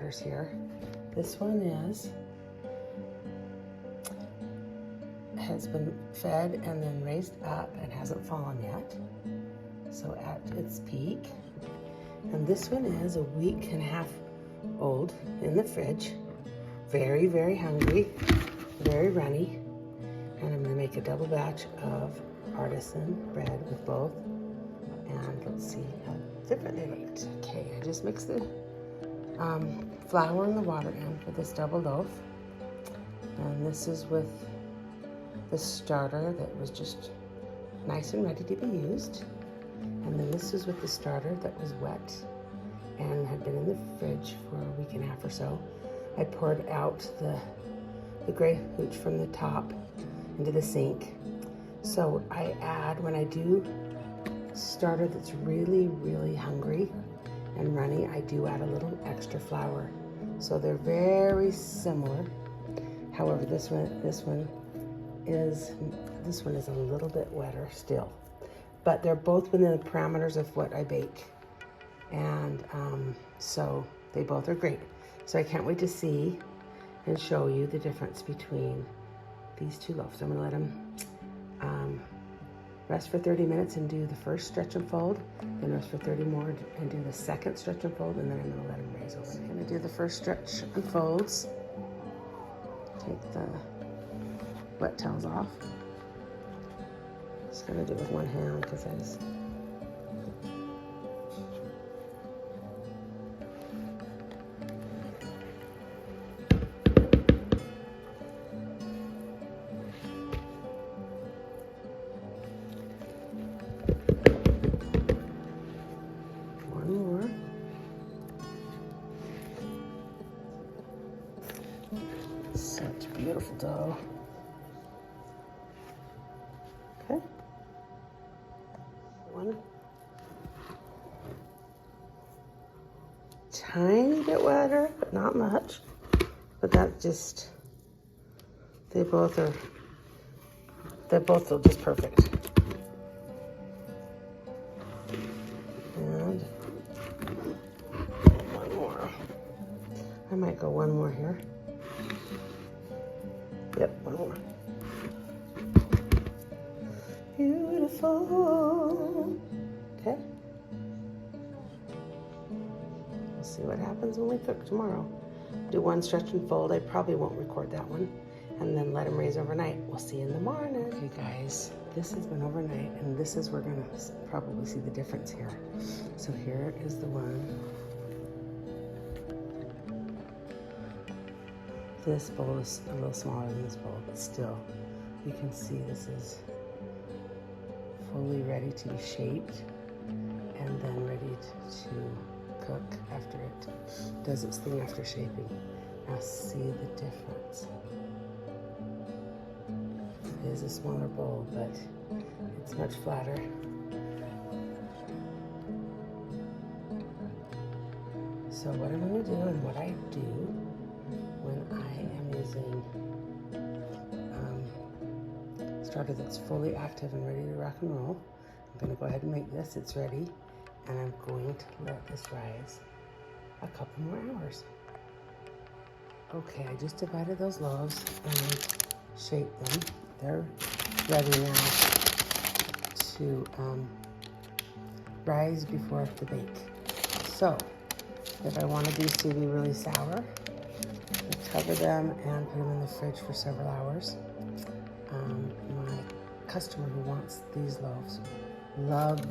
starters here. This one has been fed and then raised up and hasn't fallen yet, so at its peak. And this one is a week and a half old in the fridge, very, very hungry, very runny. And I'm gonna make a double batch of artisan bread with both. And let's see how different they look. Okay, I just mixed the flour and the water in for this double loaf. And this is with the starter that was just nice and ready to be used. And then this is with the starter that was wet and had been in the fridge for a week and a half or so. I poured out the gray hooch from the top into the sink. So I add, when I do starter that's really, really hungry and runny, I do add a little extra flour. So they're very similar. However, this one is a little bit wetter still. But they're both within the parameters of what I bake. And so they both are great. So I can't wait to see and show you the difference between these two loaves. I'm gonna let them rest for 30 minutes and do the first stretch and fold, then rest for 30 more and do the second stretch and fold, and then I'm gonna let them raise over. I'm gonna do the first stretch and folds. Take the wet towels off. Just gonna do it with one hand because I just... One more. Such beautiful dough. Okay. One tiny bit wetter, but not much. But that just, they both feel just perfect. And one more. I might go one more here. Yep, one more. Beautiful. Okay. We'll see what happens when we cook tomorrow. Do one stretch and fold. I probably won't record that one. And then let them raise overnight. We'll see you in the morning. Okay, guys, this has been overnight, and this is, we're gonna probably see the difference here. So here is the one. This bowl is a little smaller than this bowl, but still, you can see this is fully ready to be shaped and then ready to cook after it does its thing after shaping. Now see the difference. It is a smaller bowl, but it's much flatter. So what I'm going to do, and what I do when I am using starter that's fully active and ready to rock and roll, I'm going to go ahead and make this. It's ready, and I'm going to let this rise a couple more hours. Okay, I just divided those loaves and shaped them. They're ready now to rise before the bake. So, if I wanted these to be really sour, I cover them and put them in the fridge for several hours. My customer who wants these loaves loves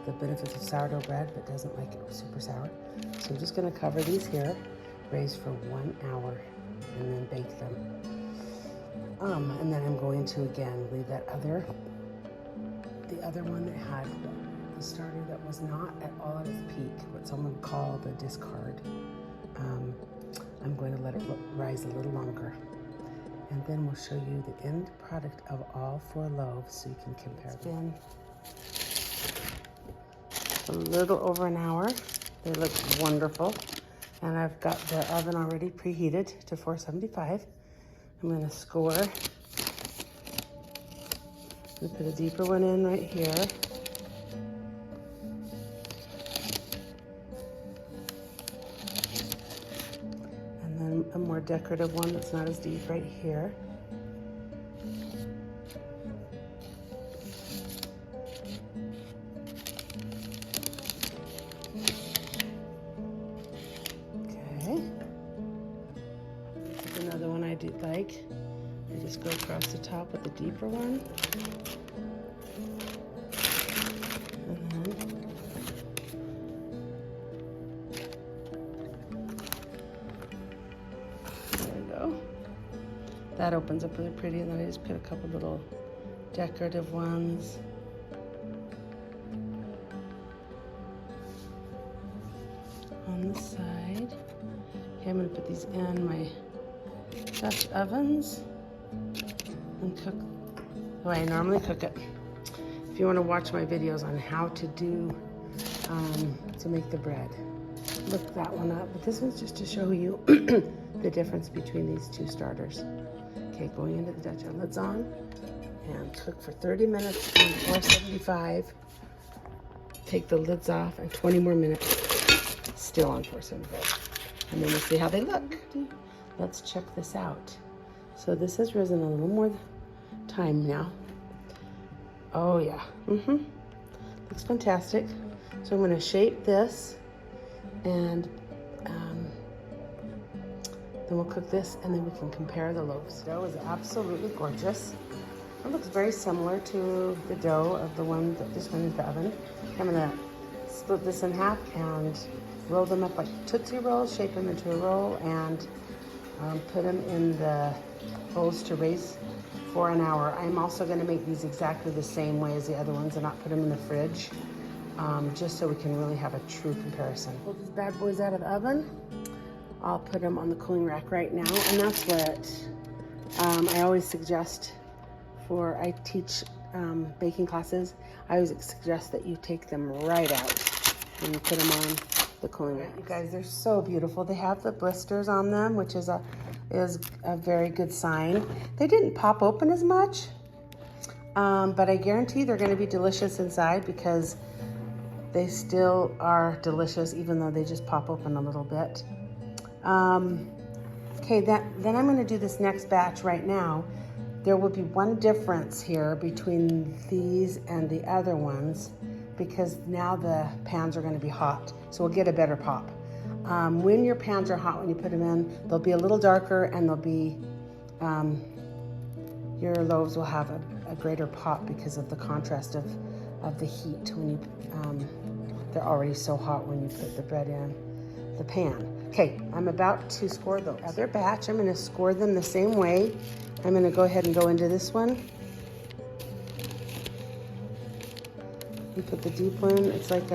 the benefits of sourdough bread, but doesn't like it super sour. So I'm just going to cover these here, raise for 1 hour, and then bake them. And then I'm going to again leave the other one that had the starter that was not at all at its peak, what someone would call the discard. I'm going to let it rise a little longer. And then we'll show you the end product of all 4 loaves so you can compare them. It's been a little over an hour. They look wonderful. And I've got the oven already preheated to 475. I'm going to score. I'm going to put a deeper one in right here. more decorative one that's not as deep right here. Okay. This is another one I do like. I just go across the top with the deeper one. That opens up really pretty, and then I just put a couple little decorative ones. On the side. Okay, I'm gonna put these in my Dutch ovens and cook the way I normally cook it. If you want to watch my videos on how to do, to make the bread, look that one up. But this one's just to show you the difference between these two starters. Okay, going into the Dutch oven, lids on, and cook for 30 minutes on 475. Take the lids off, and 20 more minutes, still on 475. And then we'll see how they look. Let's check this out. So this has risen a little more time now. Oh yeah, looks fantastic. So I'm gonna shape this, and then we'll cook this, and then we can compare the loaves. The dough is absolutely gorgeous. It looks very similar to the dough of the one that just went into the oven. I'm gonna split this in half and roll them up like Tootsie Rolls, shape them into a roll, and put them in the bowls to raise for an hour. I'm also gonna make these exactly the same way as the other ones and not put them in the fridge, just so we can really have a true comparison. Pull these bad boys out of the oven. I'll put them on the cooling rack right now, and that's what I always suggest I teach baking classes. I always suggest that you take them right out and you put them on the cooling rack. You guys, they're so beautiful. They have the blisters on them, which is a very good sign. They didn't pop open as much, but I guarantee they're going to be delicious inside, because they still are delicious even though they just pop open a little bit. Okay, then I'm going to do this next batch right now. There will be one difference here between these and the other ones, because now the pans are going to be hot, so we'll get a better pop. When your pans are hot, when you put them in, they'll be a little darker, and they'll be, your loaves will have a greater pop because of the contrast of the heat when you, they're already so hot when you put the bread in the pan. Okay, I'm about to score the other batch. I'm going to score them the same way. I'm going to go ahead and go into this one. You put the deep one. It's like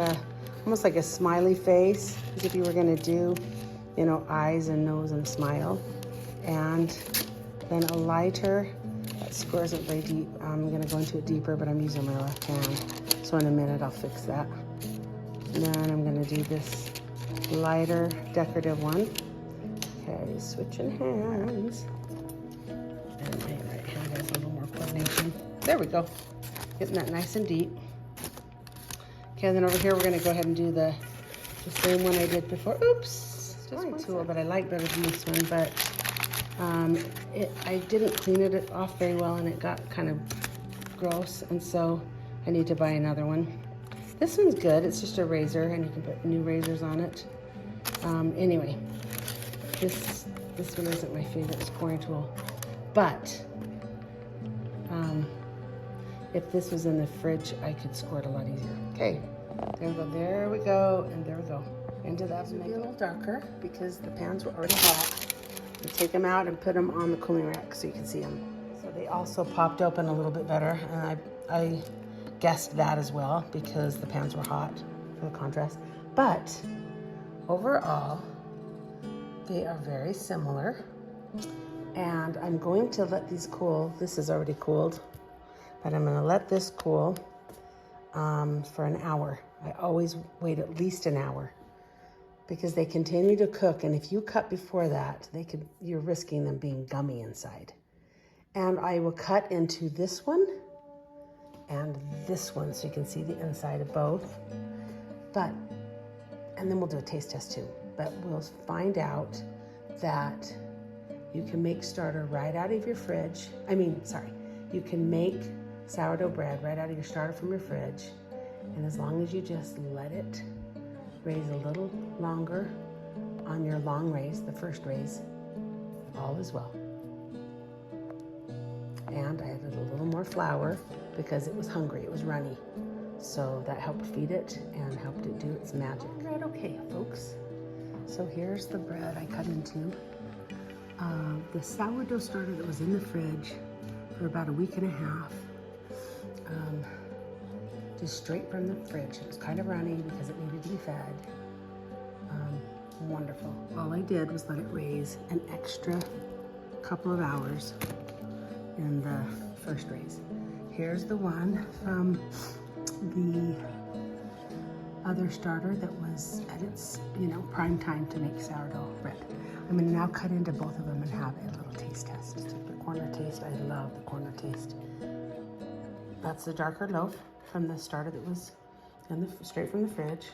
almost like a smiley face, as if you were going to do, you know, eyes and nose and a smile. And then a lighter that scores it very deep. I'm going to go into it deeper, but I'm using my left hand. So in a minute, I'll fix that. And then I'm going to do this lighter decorative one. Okay, switching hands. And my right hand has a little more coordination. There we go. Getting that nice and deep. Okay, and then over here we're going to go ahead and do the same one I did before. Oops, just one tool that I like better than this one, but I didn't clean it off very well, and it got kind of gross, and so I need to buy another one. This one's good. It's just a razor, and you can put new razors on it. Anyway, this one isn't my favorite scoring tool, but if this was in the fridge, I could score it a lot easier. Okay, there we go, and there we go. Into that, maybe a little darker because the pans were already hot. You take them out and put them on the cooling rack so you can see them. So they also popped open a little bit better, and I guessed that as well because the pans were hot for the contrast. But overall, they are very similar, and I'm going to let these cool. This is already cooled, but I'm going to let this cool for an hour. I always wait at least an hour because they continue to cook, and if you cut before that, you're risking them being gummy inside. And I will cut into this one and this one so you can see the inside of both. And then we'll do a taste test too. But we'll find out that You can make starter right out of your fridge. You can make sourdough bread right out of your starter from your fridge. And as long as you just let it raise a little longer on your long raise, the first raise, all is well. And I added a little more flour because it was hungry, it was runny. So that helped feed it and helped it do its magic. Right, okay, folks. So here's the bread I cut into. The sourdough starter that was in the fridge for about a week and a half. Just straight from the fridge. It was kind of runny because it needed to be fed. Wonderful. All I did was let it raise an extra couple of hours in the first raise. Here's the one from the other starter that was at its, prime time to make sourdough bread. I'm gonna now cut into both of them and have a little taste test. The corner taste, I love the corner taste. That's the darker loaf from the starter that was straight from the fridge.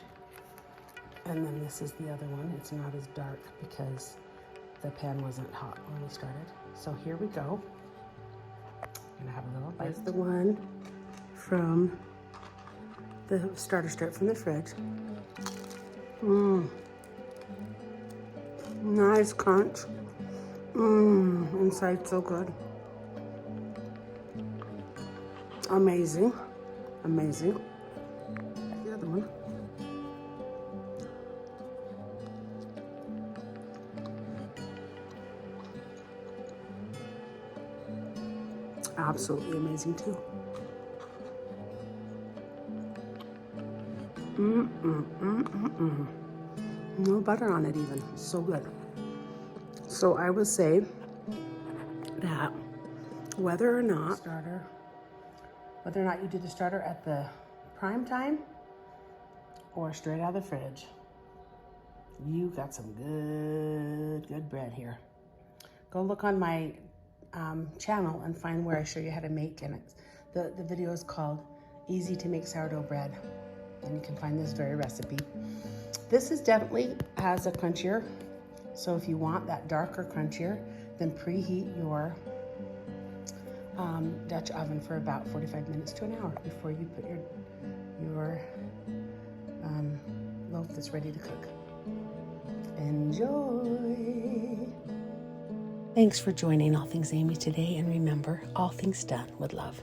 And then this is the other one. It's not as dark because the pan wasn't hot when we started. So here we go. I'm gonna have a little bite. Here's the one from the starter straight from the fridge. Nice crunch. Inside so good. Amazing. Amazing. The other one. Absolutely amazing too. No butter on it even. So good. So I would say that whether or not you do the starter at the prime time or straight out of the fridge, you got some good bread here. Go look on my channel and find where I show you how to make, and the video is called Easy to Make Sourdough Bread, and you can find this very recipe. This is definitely has a crunchier, so if you want that darker crunchier, then preheat your Dutch oven for about 45 minutes to an hour before you put your loaf that's ready to cook. Enjoy! Thanks for joining All Things Amy today, and remember, all things done with love.